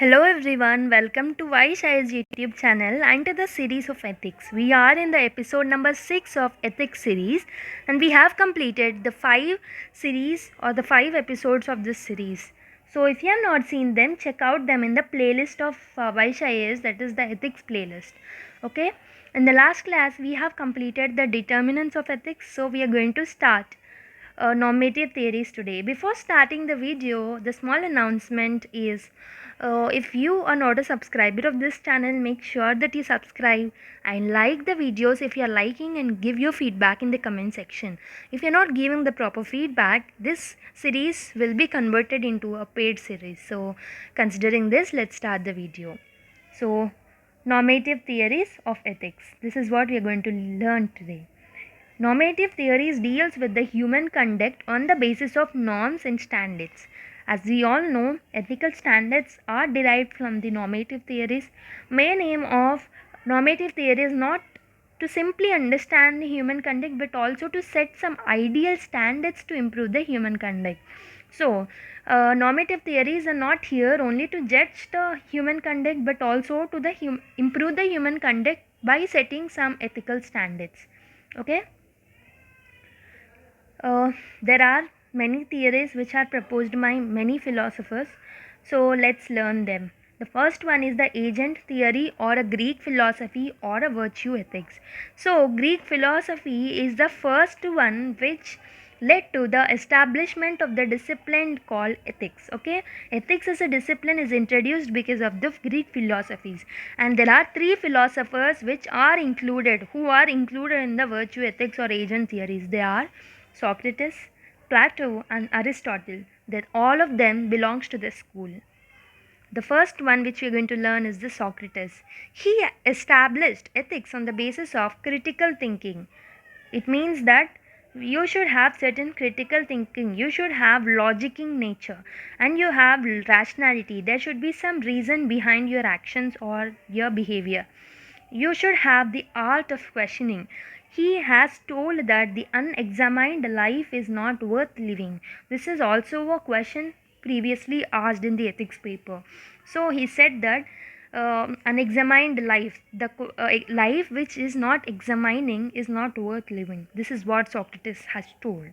Hello everyone, welcome to Vysh IAS YouTube channel and to the series of ethics. We are in the episode number 6 of ethics series and we have completed the 5 series or the 5 episodes of this series. So if you have not seen them, check out them in the playlist of Vysh IAS, that is the ethics playlist. Okay, in the last class we have completed the determinants of ethics, so we are going to start normative theories today. Before starting the video, the small announcement is if you are not a subscriber of this channel, make sure that you subscribe and like the videos if you are liking, and give your feedback in the comment section. If you are not giving the proper feedback, this series will be converted into a paid series. So considering this, let's start the video. So normative theories of ethics, this is what we are going to learn today. Normative theories deals with the human conduct on the basis of norms and standards. As we all know, ethical standards are derived from the normative theories. Main aim of normative theory is not to simply understand the human conduct but also to set some ideal standards to improve the human conduct. So, normative theories are not here only to judge the human conduct but also to improve the human conduct by setting some ethical standards. Okay. There are many theories which are proposed by many philosophers. So let's learn them. The first one is the agent theory, or a Greek philosophy, or a virtue ethics. So Greek philosophy is the first one which led to the establishment of the discipline called ethics. Okay, ethics as a discipline is introduced because of the Greek philosophies, and there are three philosophers who are included in the virtue ethics or agent theories. They are Socrates, Plateau, and Aristotle. That all of them belongs to this school. The first one which we are going to learn is the Socrates. He established ethics on the basis of critical thinking. It means that you should have certain critical thinking, you should have logic in nature, and you have rationality. There should be some reason behind your actions or your behavior. You should have the art of questioning. He has told that the unexamined life is not worth living. This is also a question previously asked in the ethics paper. So he said that unexamined life, the life which is not examining, is not worth living. This is what Socrates has told.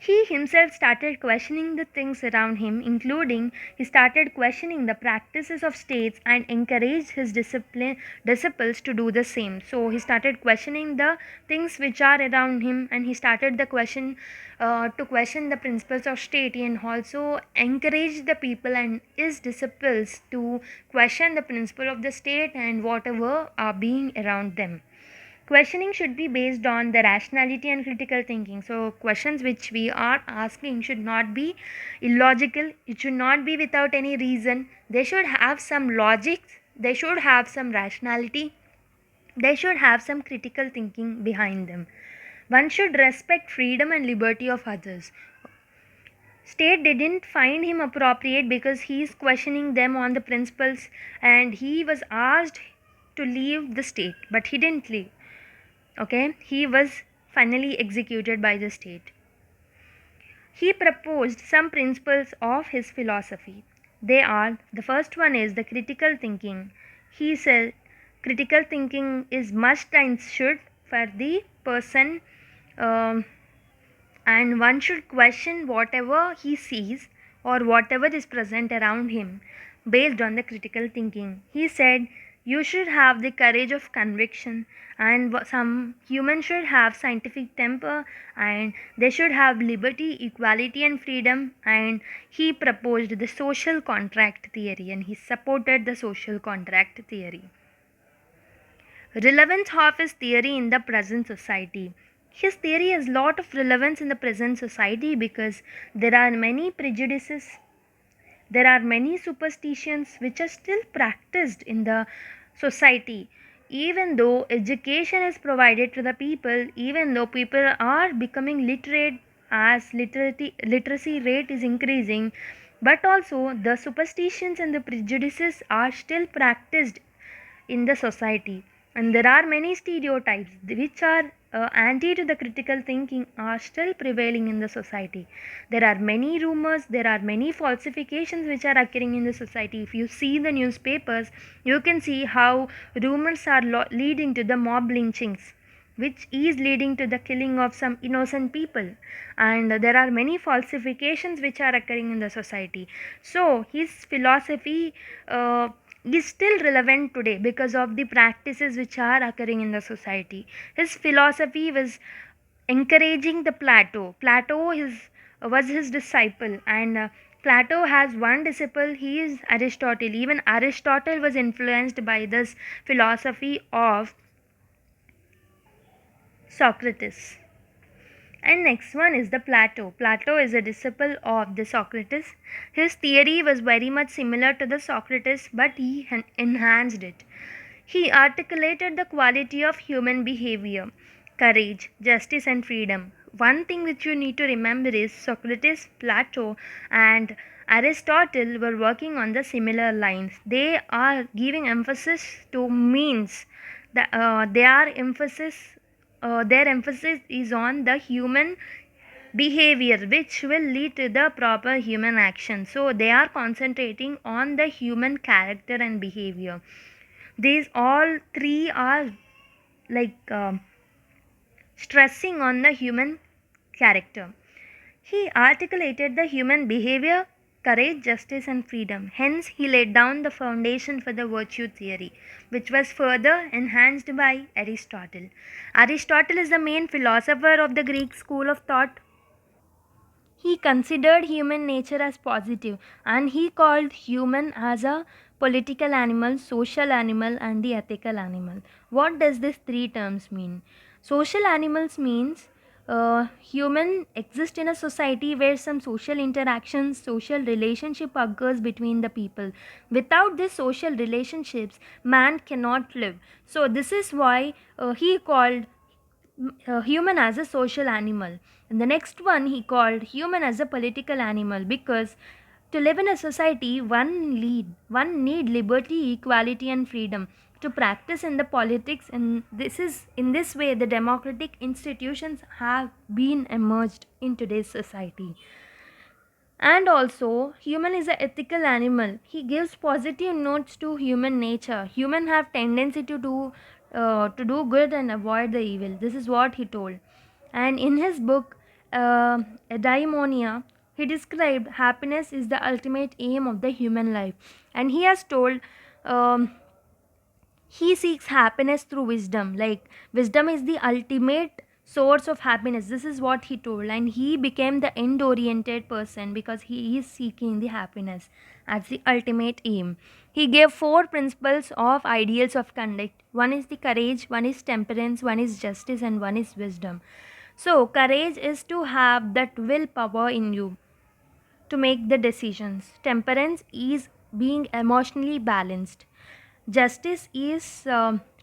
He himself started questioning the things around him, including he started questioning the practices of states and encouraged his disciples to do the same. So he started questioning the things which are around him, and he started to question the principles of state, and also encouraged the people and his disciples to question the principle of the state and whatever are being around them. Questioning should be based on the rationality and critical thinking. So questions which we are asking should not be illogical, it should not be without any reason. They should have some logic, they should have some rationality, they should have some critical thinking behind them. One should respect freedom and liberty of others. State didn't find him appropriate because he is questioning them on the principles, and he was asked to leave the state, but he didn't leave. Okay, he was finally executed by the state. He proposed some principles of his philosophy. They are, the first one is the critical thinking. He said critical thinking is must and should for the person, and one should question whatever he sees or whatever is present around him based on the critical thinking. He said you should have the courage of conviction, and some humans should have scientific temper, and they should have liberty, equality, and freedom. And he proposed the social contract theory, and he supported the social contract theory. Relevance of his theory in the present society. His theory has lot of relevance in the present society because there are many prejudices, there are many superstitions which are still practiced in the society. Even though education is provided to the people, even though people are becoming literate as literacy rate is increasing, but also the superstitions and the prejudices are still practiced in the society, and there are many stereotypes which are anti to the critical thinking are still prevailing in the society. There are many rumors, there are many falsifications which are occurring in the society. If you see the newspapers, you can see how rumors are leading to the mob lynchings, which is leading to the killing of some innocent people, and there are many falsifications which are occurring in the society. So his philosophy is still relevant today because of the practices which are occurring in the society. His philosophy was encouraging the was his disciple, and Plato has one disciple, he is Aristotle. Even Aristotle was influenced by this philosophy of Socrates. And next one is the Plato. Plato is a disciple of the Socrates. His theory was very much similar to the Socrates, but he enhanced it. He articulated the quality of human behavior, courage, justice, and freedom. One thing which you need to remember is Socrates, Plato, and Aristotle were working on the similar lines. They are giving emphasis to means. Their emphasis is on the human behavior which will lead to the proper human action. So they are concentrating on the human character and behavior. These all three are like stressing on the human character. He articulated the human behavior, courage, justice, and freedom. Hence, he laid down the foundation for the virtue theory, which was further enhanced by Aristotle. Aristotle is the main philosopher of the Greek school of thought. He considered human nature as positive, and he called human as a political animal, social animal, and the ethical animal. What does these three terms mean? Social animals means human exist in a society where some social interactions, social relationship occurs between the people. Without these social relationships, man cannot live. So this is why he called human as a social animal. And the next one he called human as a political animal, because to live in a society one need liberty, equality, and freedom to practice in the politics, and this is in this way the democratic institutions have been emerged in today's society. And also, human is an ethical animal. He gives positive notes to human nature. Human have tendency to do good and avoid the evil. This is what he told. And in his book, Daimonia, he described happiness is the ultimate aim of the human life. And he has told um, he seeks happiness through wisdom. Like, wisdom is the ultimate source of happiness. This is what he told. And he became the end oriented person because he is seeking the happiness as the ultimate aim. He gave four principles of ideals of conduct. One is the courage, one is temperance, one is justice, and one is wisdom. So, courage is to have that willpower in you to make the decisions. Temperance is being emotionally balanced. Justice is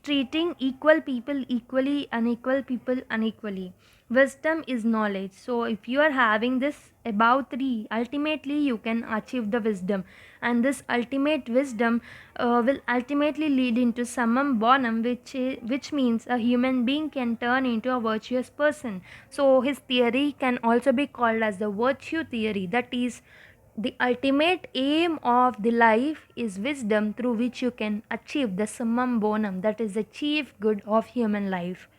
treating equal people equally, unequal people unequally. Wisdom is knowledge. So, if you are having this above three, ultimately you can achieve the wisdom, and this ultimate wisdom will ultimately lead into summum bonum, which means a human being can turn into a virtuous person. So, his theory can also be called as the virtue theory. That is, the ultimate aim of the life is wisdom through which you can achieve the summum bonum, that is the chief good of human life.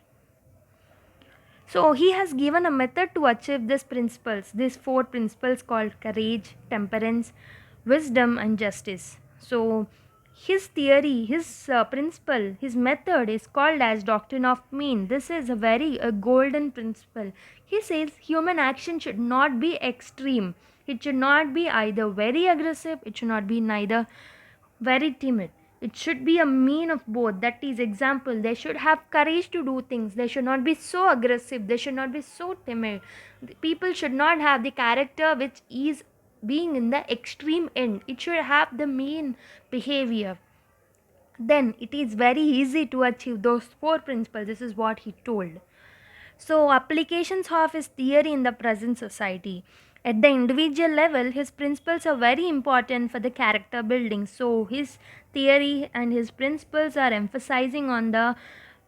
So he has given a method to achieve these four principles called courage, temperance, wisdom, and justice. So his theory, his principle, his method is called as doctrine of mean. This is a golden principle. He says human action should not be extreme. It should not be either very aggressive, it should not be neither very timid. It should be a mean of both. That is, example, they should have courage to do things. They should not be so aggressive, they should not be so timid. The people should not have the character which is being in the extreme end. It should have the mean behavior. Then it is very easy to achieve those four principles. This is what he told. So, applications of his theory in the present society. At the individual level, his principles are very important for the character building. So, his theory and his principles are emphasizing on the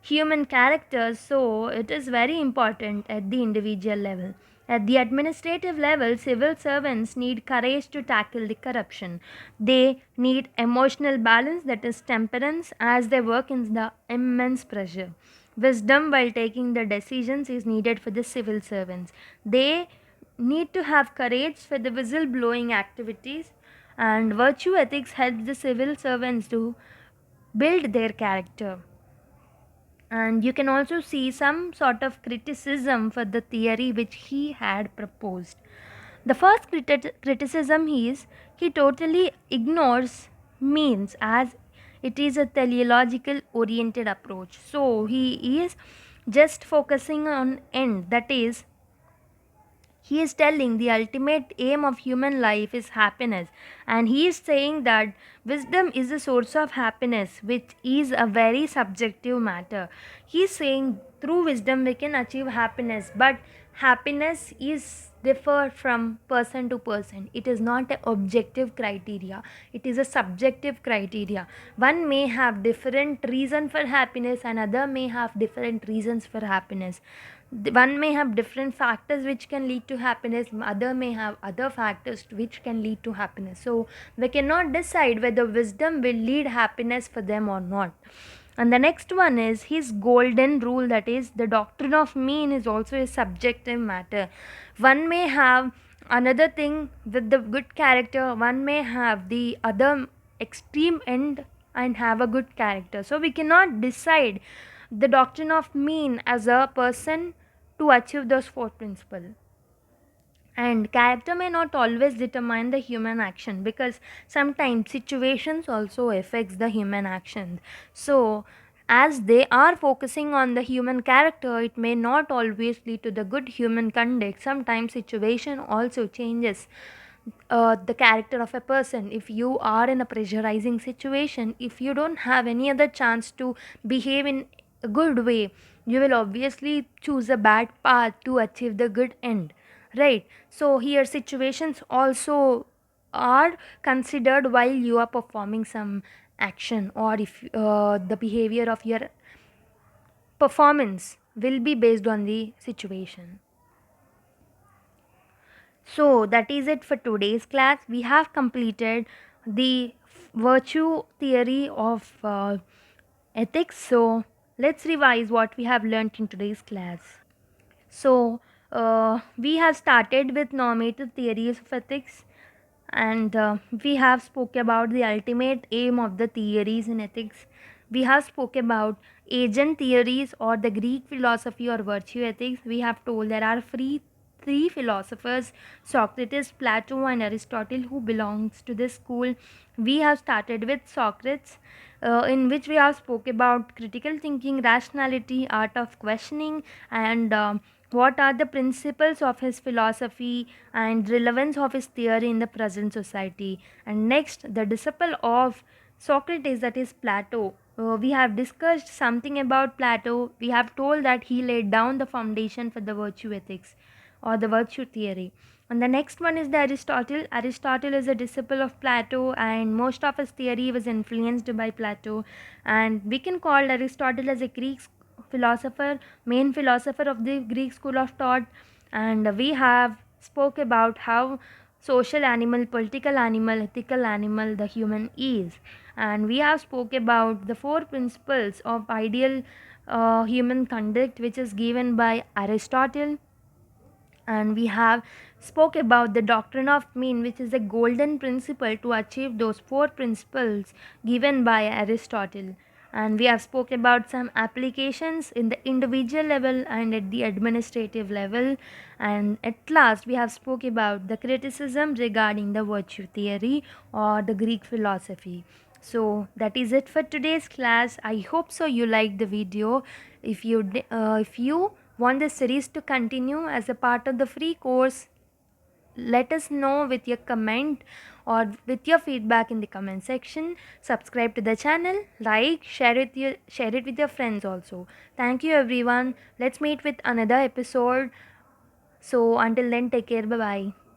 human characters, so it is very important at the individual level. At the administrative level, civil servants need courage to tackle the corruption. They need emotional balance, that is temperance, as they work in the immense pressure. Wisdom while taking the decisions is needed for the civil servants. They need to have courage for the whistleblowing activities, and virtue ethics helps the civil servants to build their character. And you can also see some sort of criticism for the theory which he had proposed. The first criticism is he totally ignores means, as it is a teleological oriented approach. So he is just focusing on end, that is, he is telling the ultimate aim of human life is happiness, and he is saying that wisdom is the source of happiness, which is a very subjective matter. He is saying through wisdom we can achieve happiness, but happiness is differ from person to person. It is not an objective criteria, it is a subjective criteria. One may have different reason for happiness, another may have different reasons for happiness. One may have different factors which can lead to happiness, other may have other factors which can lead to happiness. So we cannot decide whether wisdom will lead happiness for them or not. And the next one is his golden rule, that is, the doctrine of mean is also a subjective matter. One may have another thing with the good character, one may have the other extreme end and have a good character. So we cannot decide the doctrine of mean as a person to achieve those four principles. And character may not always determine the human action, because sometimes situations also affects the human action. So as they are focusing on the human character, it may not always lead to the good human conduct. Sometimes situation also changes the character of a person. If you are in a pressurizing situation, if you don't have any other chance to behave in a good way, you will obviously choose a bad path to achieve the good end, right? So here situations also are considered while you are performing some action, or if the behavior of your performance will be based on the situation. So that is it for today's class. We have completed the virtue theory of ethics. So let's revise what we have learnt in today's class. So we have started with normative theories of ethics, and we have spoke about the ultimate aim of the theories in ethics. We have spoke about agent theories or the Greek philosophy or virtue ethics. We have told there are three philosophers, Socrates, Plato and Aristotle, who belongs to this school. We have started with Socrates, in which we have spoke about critical thinking, rationality, art of questioning, and what are the principles of his philosophy and relevance of his theory in the present society. And next, the disciple of Socrates, that is Plato. We have discussed something about Plato. We have told that he laid down the foundation for the virtue ethics or the virtue theory. And the next one is the Aristotle. Aristotle is a disciple of Plato, and most of his theory was influenced by Plato. And we can call Aristotle as a Greek philosopher, main philosopher of the Greek school of thought. And we have spoke about how social animal, political animal, ethical animal the human is. And we have spoke about the four principles of ideal human conduct, which is given by Aristotle. And we have spoke about the doctrine of mean, which is a golden principle to achieve those four principles given by Aristotle. And we have spoke about some applications in the individual level and at the administrative level. And at last we have spoke about the criticism regarding the virtue theory or the Greek philosophy. So that is it for today's class. I hope so you liked the video. If you want the series to continue as a part of the free course, let us know with your comment or with your feedback in the comment section. Subscribe to the channel, like, share it with your friends also. Thank you everyone. Let's meet with another episode. So until then, take care. Bye bye.